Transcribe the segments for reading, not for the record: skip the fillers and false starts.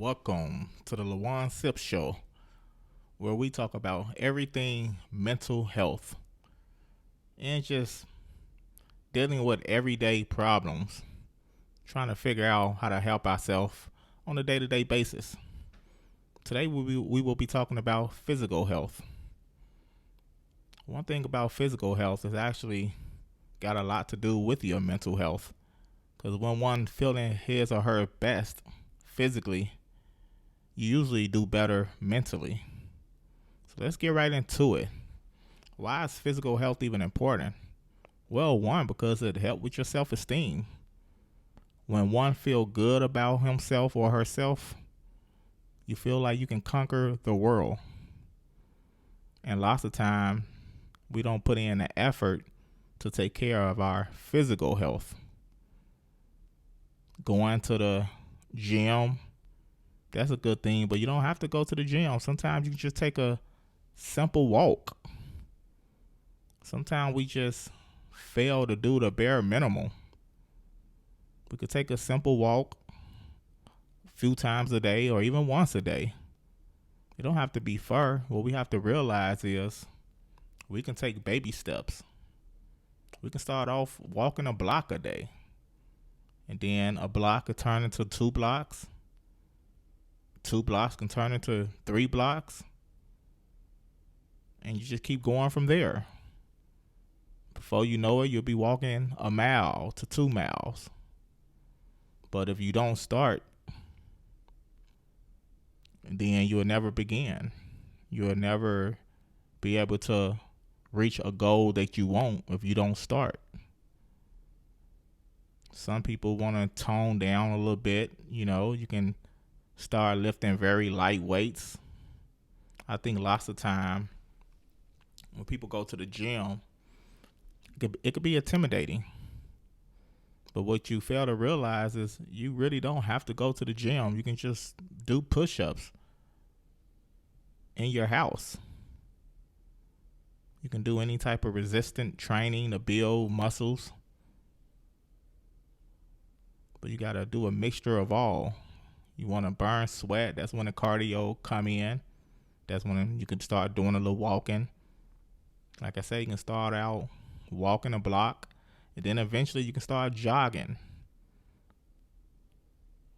Welcome to the Lawan Sip Show, where we talk about everything mental health and just dealing with everyday problems, trying to figure out how to help ourselves on a day to day basis. Today, we will be talking about physical health. One thing about physical health is actually got a lot to do with your mental health. Because when one feeling his or her best physically, you usually do better mentally. So let's get right into it. Why is physical health even important? Well, one, because it helps with your self-esteem. When one feel good about himself or herself, you feel like you can conquer the world. And lots of time, we don't put in the effort to take care of our physical health. Going to the gym, that's a good thing, but you don't have to go to the gym. Sometimes you can just take a simple walk. Sometimes we just fail to do the bare minimum. We could take a simple walk a few times a day or even once a day. It don't have to be far. What we have to realize is we can take baby steps. We can start off walking a block a day. And then a block could turn into 2 blocks. 2 blocks can turn into 3 blocks. And you just keep going from there. Before you know it, you'll be walking a mile to 2 miles. But if you don't start, then you'll never begin. You'll never be able to reach a goal that you want if you don't start. Some people want to tone down a little bit. You can start lifting very light weights. I think lots of time when people go to the gym, it could be intimidating. But what you fail to realize is you really don't have to go to the gym. You can just do push-ups in your house. You can do any type of resistant training to build muscles. But you got to do a mixture of all. You want to burn sweat. That's when the cardio come in. That's when you can start doing a little walking. Like I said, you can start out walking a block, and then eventually you can start jogging.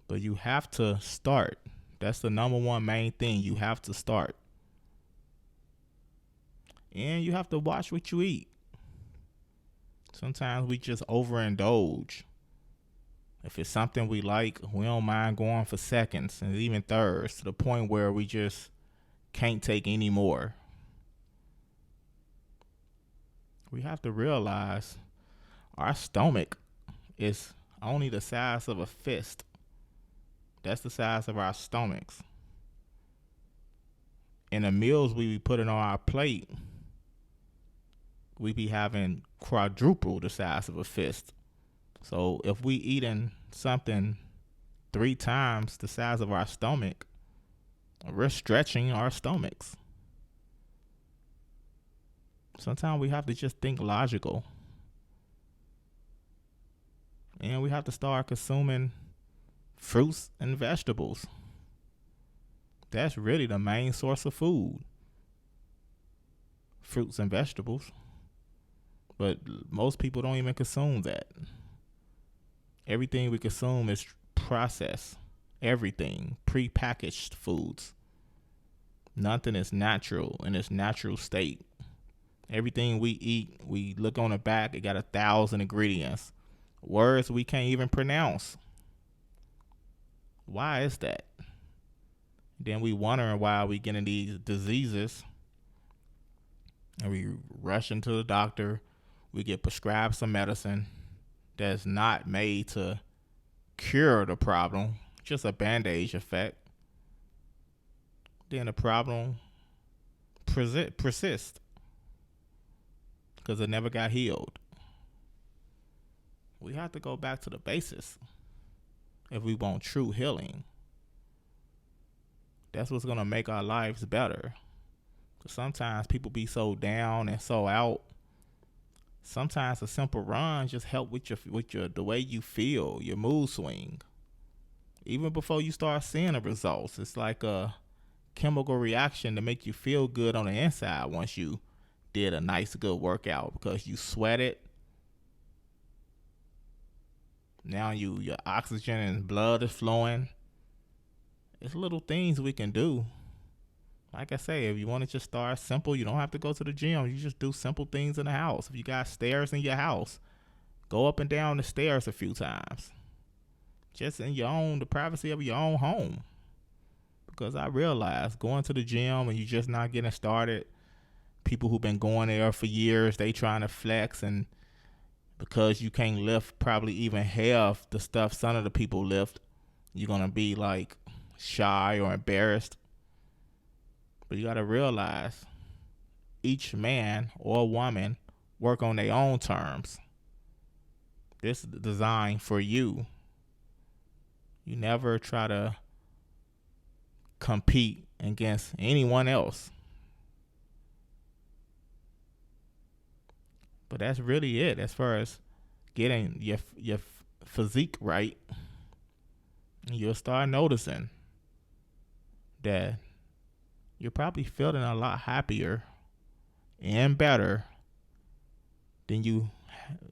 But you have to start. That's the number one main thing. You have to start. And you have to watch what you eat. Sometimes we just overindulge. If it's something we like, we don't mind going for seconds and even thirds to the point where we just can't take any more. We have to realize our stomach is only the size of a fist. That's the size of our stomachs. And the meals we be putting on our plate, we be having quadruple the size of a fist. So if we eating something 3 times the size of our stomach, we're stretching our stomachs. Sometimes we have to just think logical. And we have to start consuming fruits and vegetables. That's really the main source of food. Fruits and vegetables. But most people don't even consume that. Everything we consume is processed. Everything. Pre-packaged foods. Nothing is natural in its natural state. Everything we eat, we look on the back, it got 1,000 ingredients. Words we can't even pronounce. Why is that? Then we wondering why we getting these diseases. And we rush into the doctor. We get prescribed some medicine that's not made to cure the problem, just a bandage effect. Then the problem persists because it never got healed. We have to go back to the basis if we want true healing. That's what's going to make our lives better. Because sometimes people be so down and so out. Sometimes a simple run just help with the way you feel, your mood swing. Even before you start seeing the results. It's like a chemical reaction to make you feel good on the inside once you did a nice good workout because you sweated. Now your oxygen and blood is flowing. It's little things we can do. Like I say, if you want to just start simple, you don't have to go to the gym. You just do simple things in the house. If you got stairs in your house, go up and down the stairs a few times. Just in the privacy of your own home. Because I realize going to the gym and you just not getting started, people who've been going there for years, they trying to flex, and because you can't lift probably even half the stuff some of the people lift, you're gonna be like shy or embarrassed. But you gotta realize each man or woman work on their own terms. This is designed for you. You never try to compete against anyone else. But that's really it as far as getting your physique right. You'll start noticing that you're probably feeling a lot happier and better than you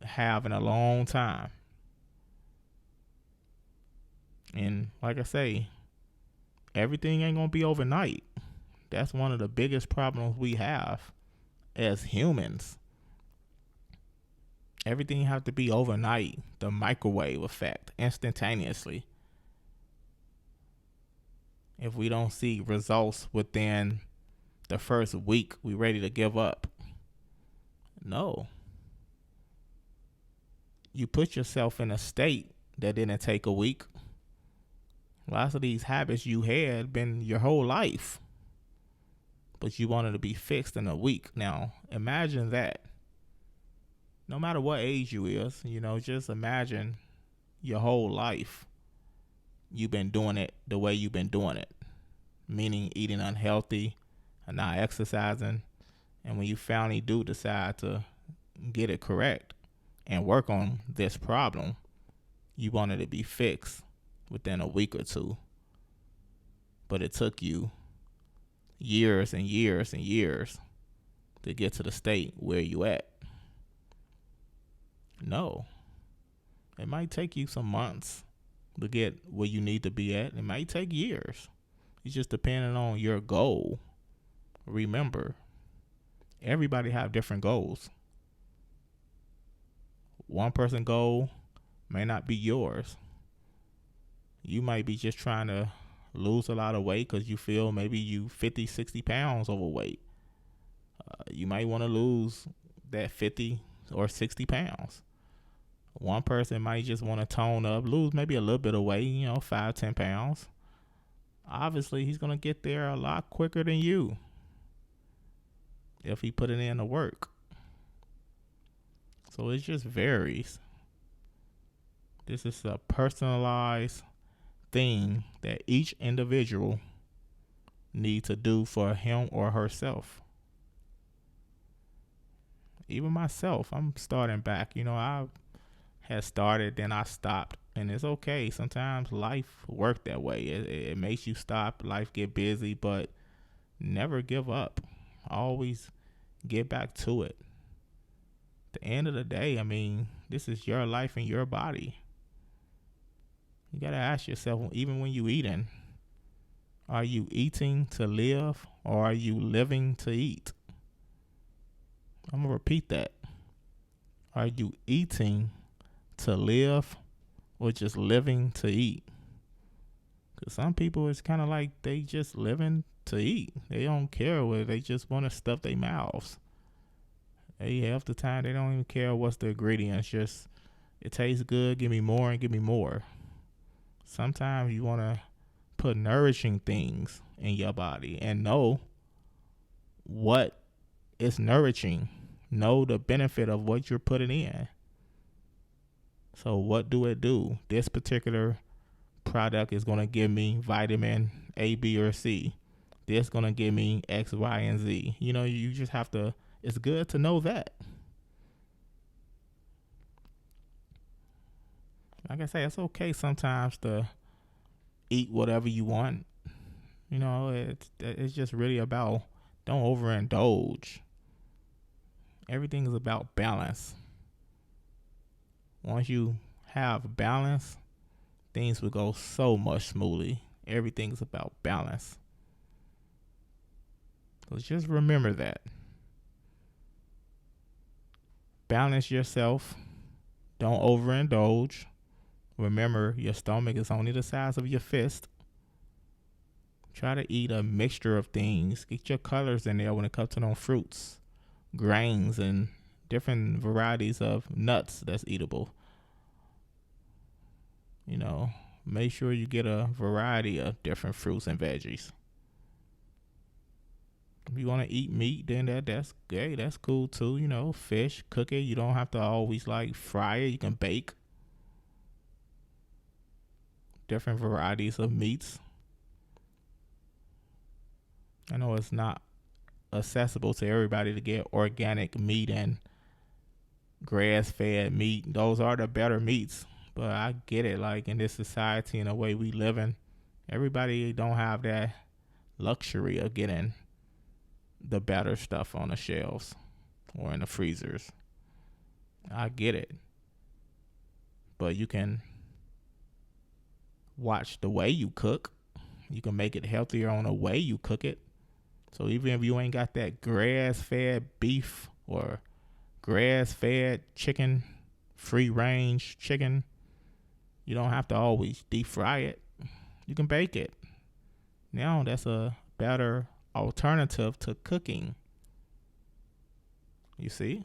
have in a long time. And like I say, everything ain't gonna be overnight. That's one of the biggest problems we have as humans. Everything has to be overnight. The microwave effect, instantaneously. If we don't see results within the first week, we ready to give up. No. You put yourself in a state that didn't take a week. Lots of these habits you had been your whole life, but you wanted to be fixed in a week. Now, imagine that. No matter what age you is, just imagine your whole life you've been doing it the way you've been doing it, meaning eating unhealthy and not exercising. And when you finally do decide to get it correct and work on this problem, you want it to be fixed within a week or two. But it took you years and years and years to get to the state where you at. No. It might take you some months to get where you need to be at. It might take years. It's just depending on your goal. Remember, everybody have different goals. One person goal may not be yours. You might be just trying to lose a lot of weight because you feel maybe you 50, 60 pounds overweight. You might want to lose that 50 or 60 pounds. One person might just want to tone up, lose maybe a little bit of weight, 5, 10 pounds. Obviously, he's going to get there a lot quicker than you if he put it in the work. So it just varies. This is a personalized thing that each individual needs to do for him or herself. Even myself, I'm starting back. I had started, then I stopped, and it's okay. Sometimes life works that way. It makes you stop. Life get busy, but never give up. Always get back to it. At the end of the day, this is your life and your body. You gotta ask yourself, even when you eating, are you eating to live or are you living to eat? I'm gonna repeat that. Are you eating to live or just living to eat? Because some people, it's kind of like they just living to eat. They don't care whether they just want to stuff their mouths. Half the time they don't even care what's the ingredients. Just it tastes good, give me more and give me more. Sometimes you want to put nourishing things in your body and know what is nourishing. Know the benefit of what you're putting in. So what do it do? This particular product is going to give me vitamin A, B, or C. This going to give me X, Y, and Z. You just have to, it's good to know that. Like I say, it's okay sometimes to eat whatever you want. It's just really about don't overindulge. Everything is about balance. Once you have balance, things will go so much smoothly. Everything's about balance. So just remember that. Balance yourself. Don't overindulge. Remember, your stomach is only the size of your fist. Try to eat a mixture of things. Get your colors in there when it comes to those fruits, grains, and different varieties of nuts that's eatable. Make sure you get a variety of different fruits and veggies. If you want to eat meat, then that's great. That's cool too. Fish, cook it. You don't have to always fry it. You can bake different varieties of meats. I know it's not accessible to everybody to get organic meat and grass-fed meat. Those are the better meats. But I get it. In this society and the way we live in, everybody don't have that luxury of getting the better stuff on the shelves or in the freezers. I get it. But you can watch the way you cook. You can make it healthier on the way you cook it. So even if you ain't got that grass-fed beef or grass-fed chicken, free-range chicken, you don't have to always deep fry it. You can bake it. Now that's a better alternative to cooking. You see?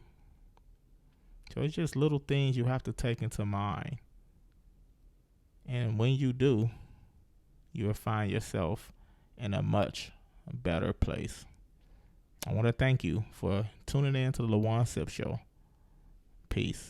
So it's just little things you have to take into mind. And when you do, you will find yourself in a much better place. I want to thank you for tuning in to the LaJuan Sip Show. Peace.